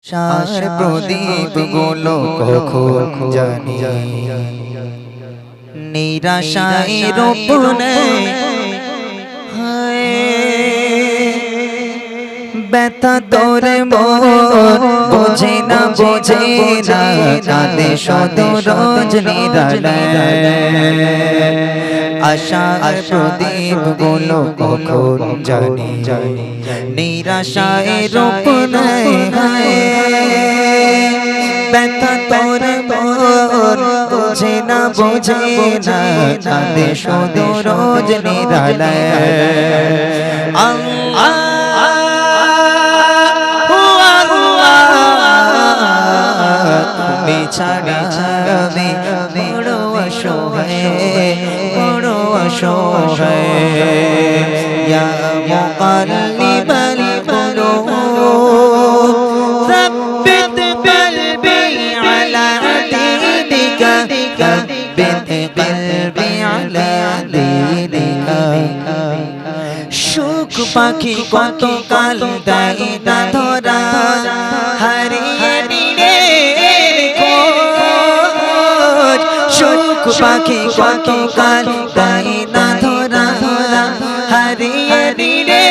শার প্রদীপ গুলো কখন জানি নিরাশায় রোপণে ব্যথা তোরে মন বোঝে না কাঁদে শুধু রোজ নিরালায় আশার প্রদীপ গুলো কখন জানি নিরাশায় রোপণে ব্যথা তোরে মন বোঝে না কাঁদে শুধু রোজ নিরালায় ছাড়া আমি বড় অসহায় ইয়া মুকাল্লিবাল কুলুব সাব্বিত কলবি আলা দীনিকা সাব্বিত কলবি আলা দীনিকা সুখ পাখি কত কাল গায় না ধরা হারিয়ে নিরে সুখ পাখি কত কাল গায় না ধরা হারিয়ে নিরে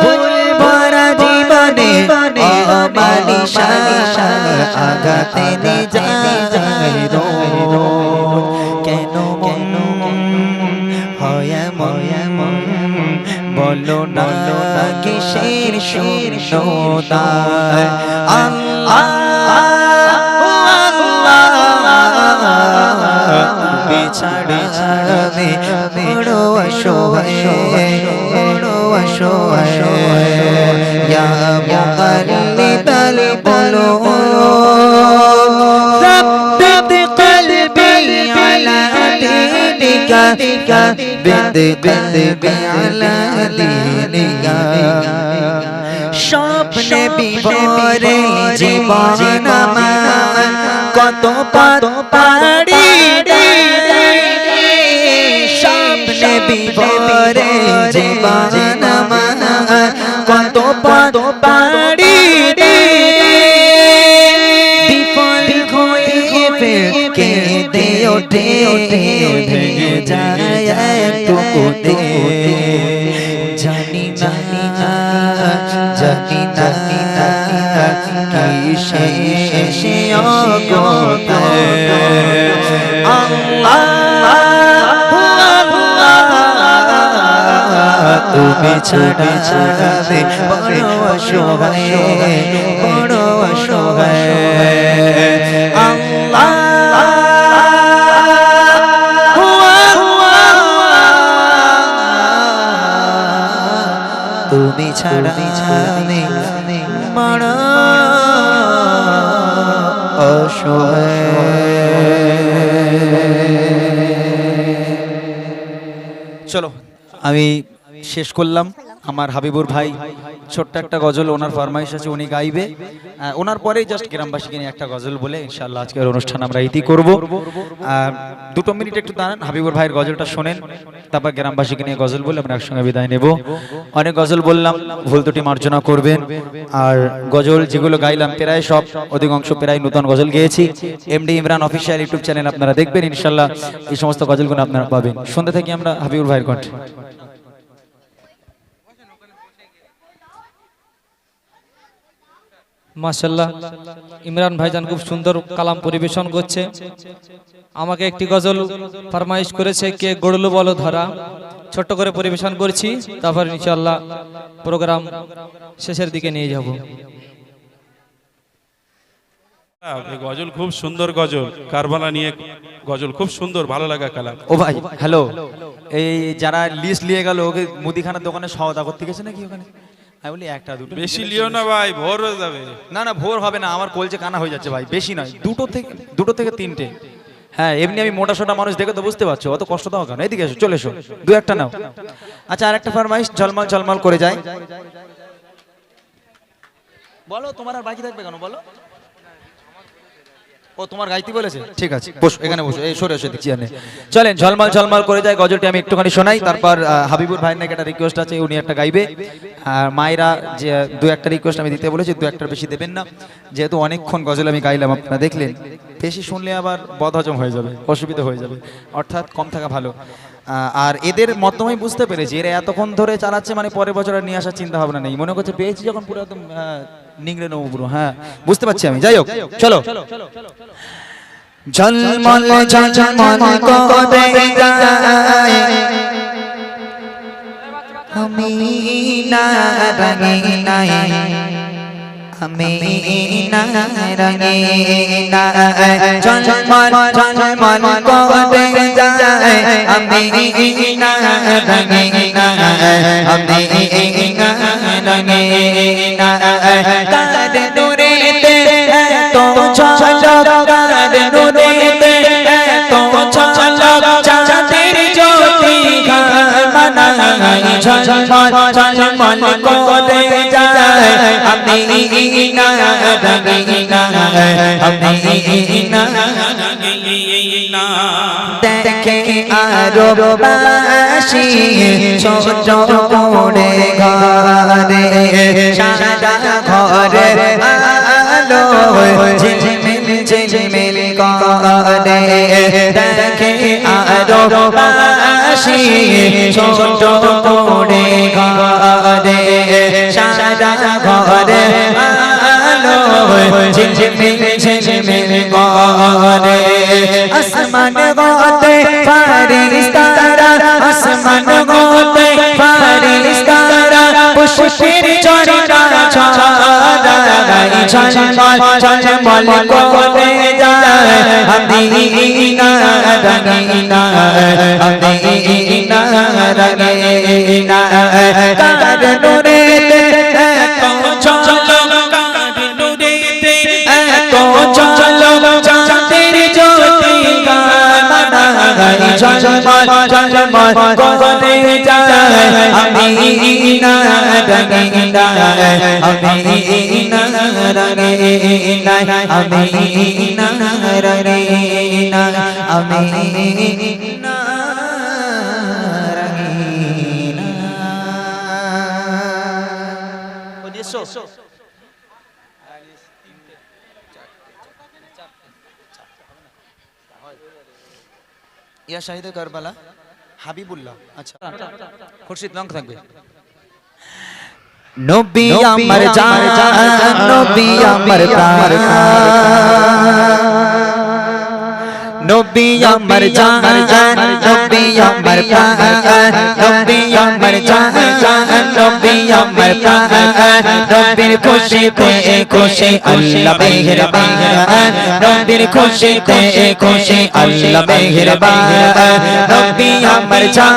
ভুল ভরা জীবনে অমানিশা আঘাতে নে যায় কেন বলো না কিসের শূন্যতা ছাড়া আমি বড় অসহায় ইয়া মুকাল্লিবাল কুলুব সাব্বিত কলবি আলা দীনিকা সাব্বিত কলবি আলা দীনিকা স্বপ্নে বিভোরে জীবন আমার কত পাড়ি স্বপ্নে বিভোরে জীবন আমার কত পাড়ি বিফল হয়ে কেঁদে ওঠে ভেঙে যায় টুকুতে জানি না কিসে তুমি ছাড়া আমি বড় অসহায় তুমি ছাড়া আমি বড় অসহায় চলো আমি শেষ করলাম আমার হাবিবুর ভাই ছোট্ট একটা গজল ওনার ফরমাইশ আছে উনি গাইবে ওনার পরেই জাস্ট গ্রামবাসীকে নিয়ে একটা গজল বলে ইনশাআল্লাহ আজকের অনুষ্ঠান আমরা ইতি করব 2 মিনিট একটু দাঁড়ান হাবিবুর ভাইয়ের গজলটা শোনেন তারপর গ্রামবাসীকে নিয়ে গজল বলে আমরা একসঙ্গে বিদায় নেব অনেক গজল বললাম ভুল ত্রুটি মার্জনা করবেন আর গজল যেগুলো গাইলাম প্রায় সব অধিকাংশ প্রায় নতুন গজল গেয়েছি MD Imran official YouTube channel আপনারা দেখবেন ইনশাআল্লাহ এই সমস্ত গজলগুলো আপনারা পাবেন শুনতে থাকি আমরা হাবিবুর ভাইয়ের কণ্ঠে মাশাআল্লাহ ইমরান ভাইজান খুব সুন্দর কালাম পরিবেশন করছে আমাকে একটি গজল ফরমাইশ করেছে কে গড়লো বলো ধরা ছোট করে পরিবেশন করছি তারপর ইনশাআল্লাহ প্রোগ্রাম শেষের দিকে নিয়ে যাব এই গজল খুব সুন্দর গজল কারবালা নিয়ে গজল খুব সুন্দর ভালো লাগা কালাম ও ভাই হ্যালো এই যারা লিস্ট নিয়ে গেল ওকে মুদিখানার দোকানে সওদা করতে গেছে নাকি ওখানে আমি বলি একটা দুটো বেশি লিও না ভাই ভোর হয়ে যাবে না ভোর হবে না আমার কলজে কানা হয়ে যাচ্ছে ভাই বেশি নয় দুটো থেকে তিনটে হ্যাঁ এমনি আমি মোটা সোটা মানুষ দেখে তো বুঝতে পারছো অত কষ্ট দাও কেন এদিকে এসো চলে এসো দু একটা নাও আচ্ছা আর একটা ফরমাইশ ঝলমল করে যায় বলো তোমার আর বাকি থাকবে কেন বলো ও তোমার গাইতে বলেছে, ঠিক আছে বসো, এখানে বসো, এই সরে এসে দেখছি আনে। চলেন, ঝলমল ঝলমল করে যায় গজলটি আমি একটুখানি শোনাই, তারপর হাবিবুর ভাইয়ের নাকি একটা রিকোয়েস্ট আছে, উনি একটা গাইবে। আর মায়েরা যে দু একটা রিকোয়েস্ট আমি দিতে বলেছি, দু একটার বেশি দেবেন না, যেহেতু অনেকক্ষণ গজল আমি গাইলাম, আপনারা দেখলেন, বেশি শুনলে আবার বদহজম হয়ে যাবে, অসুবিধা হয়ে যাবে, অর্থাৎ কম থাকা ভালো। আর এদের মতম আমি বুঝতে পেরেছি, এরা এতক্ষণ ধরে চালাচ্ছে, মানে পরের বছর আর নিয়ে আসার চিন্তা ভাবনা নেই, মনে করছে পেয়েছি যখন পুরো একদম নিংড়ে নেবো পুরো। হ্যাঁ বুঝতে পারছি আমি, যাই হোক চলো। ঝলমল ঝলমল করে যায় আমি না রঙে নাই, আমি না রঙে না, ঝলমল ঝলমল করে যায় আমি না রঙে না, আমি না রঙে না, কার নূরেতে তো ঝলক, কার নূরেতে তো ঝলক, চাঁদের জ্যোতি ঘামানাই, ঝলমল ঝলমল করে যায় আমি না রঙে না, আমি না রঙে না। দেখে আরো বাসি ছোট করে ঘরে, সারা ঘরে আলো ঝিলমিল ঝিলমিল করে, দেখে আরো বাসি ছোট করে ঘরে, সারা ঘরে আলো ঝিলমিল ঝিলমিল করে। আসমান গোতে ফারিস্তারা, আসমান গোতে ফারিস্তারা, পুষ্পের চরণা ছড়াই, ঝলমল ঝলমল করে যায় আমি না রঙে না, আমি না রঙে না, কার নূরেতে তো ঝলক, কার নূরেতে তো ঝলক, চাঁদের জ্যোতি ঘামানাই, ঝলমল ঝলমল করে যায় আমি না রঙে না, আমি না রঙে না, আমি না রঙে না, আমি না রঙে না। ইয়া শাহিদে কারবালা হাবিবুল্লাহ, আচ্ছা খুরশিদ লঙ্ক থাকবে। নবী আমার জান, নবী আমার প্রাণ, নবী আমার জান, নবী আমার প্রাণ, নবী আমার জান, নবী আমার প্রাণ, নবীর খুশিতে খুশি আল্লাহ মেহেরবান, নবীর খুশিতে খুশি আল্লাহ মেহেরবান, নবী আমার জান,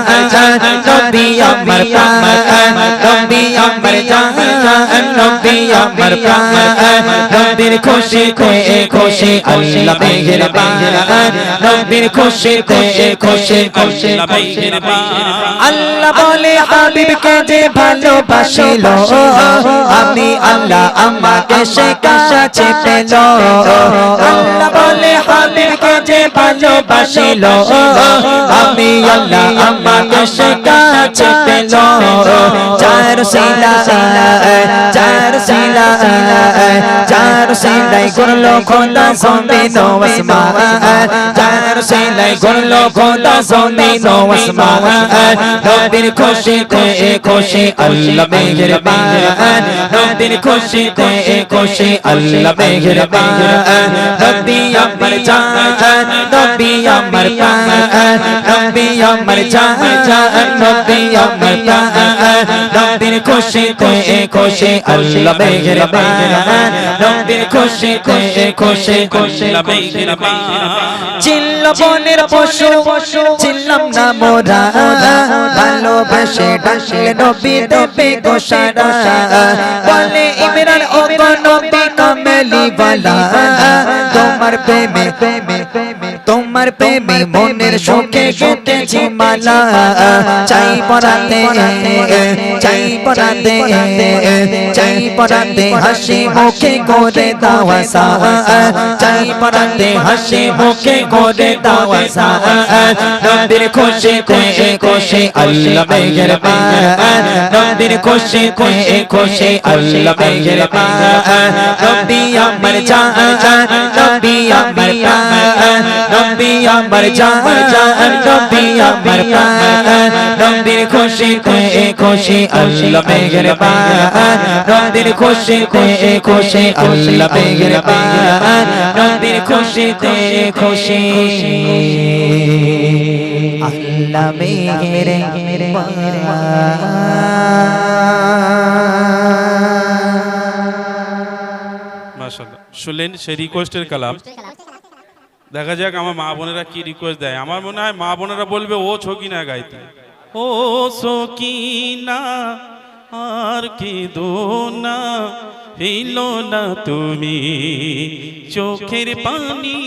নবী আমার প্রাণ, নবী আমার জান, নবী আমার প্রাণ, নবীর খুশিতে খুশি আল্লাহ মেহেরবান, নবীর খুশিতে খুশি আল্লাহ মেহেরবান। আল্লাহ বলে হাবিবকে যে ভালোবাসিল, আমি আল্লাহ আমাকে সে কাছে পেল, আল্লাহ বলে হাবিবকে যে ভালোবাসিল, আমি আল্লাহ আমাকে সে কাছে পেল, চার সিলা চার সিলা চার সিলাই করলো খোদা জমিন ও আসমান, চার সিলাই করলো খোদা জমিন ও আসমান, নবীর খুশিতে খুশি আল্লাহ মেহেরবান, নবীর খুশিতে খুশি আল্লাহ মেহেরবান, নবী আমার জান, নবী আমার প্রাণ, নবী আমার জান, নবী আমার প্রাণ, নবীর খুশিতে খুশি আল্লাহ মেহেরবান, নবীর খুশিতে খুশি আল্লাহ মেহেরবান। চিল্ল বনের পশু চিল্লাম না মোরা, ভালোবাসে ডাকলে নবী দেবে গো সারা, বলে ইমরান ও গো নবী কামেলি ওয়ালা, তোমার প্রেমে তোমার তোমার প্রেমে মনের সুখে গেঁথেছি মালা চাই পরাতে চাই পরাতে চাই পরাতে হাসি মুখে করে দাওয়া সা চাই পরাতে হাসি মুখে করে দাওয়া সা নবীর খুশিতে খুশি আল্লাহ মেহেরবান নবীর খুশিতে খুশি আল্লাহ মেহেরবান নবী আমার জান নবী আমার প্রাণ নবী আমার জান নবী আমার প্রাণ নবীর খুশিতে খুশি আল্লাহ মেহেরবান নবীর খুশিতে খুশি আল্লাহ মেহেরবান নবীর খুশিতে খুশি আল্লাহ মেহেরবান। মাশাআল্লাহ শুনলেন সেই রিকোয়েস্টের কালাম। দেখা যাক আমার মা বোনেরা কি রিকোয়েস্ট দেয়। আমার মনে হয় মা বোনেরা বলবে ও ছকিনা গাইতে, ও সকিনা আর কি দোনা ফেলো না তুমি চোখের পানি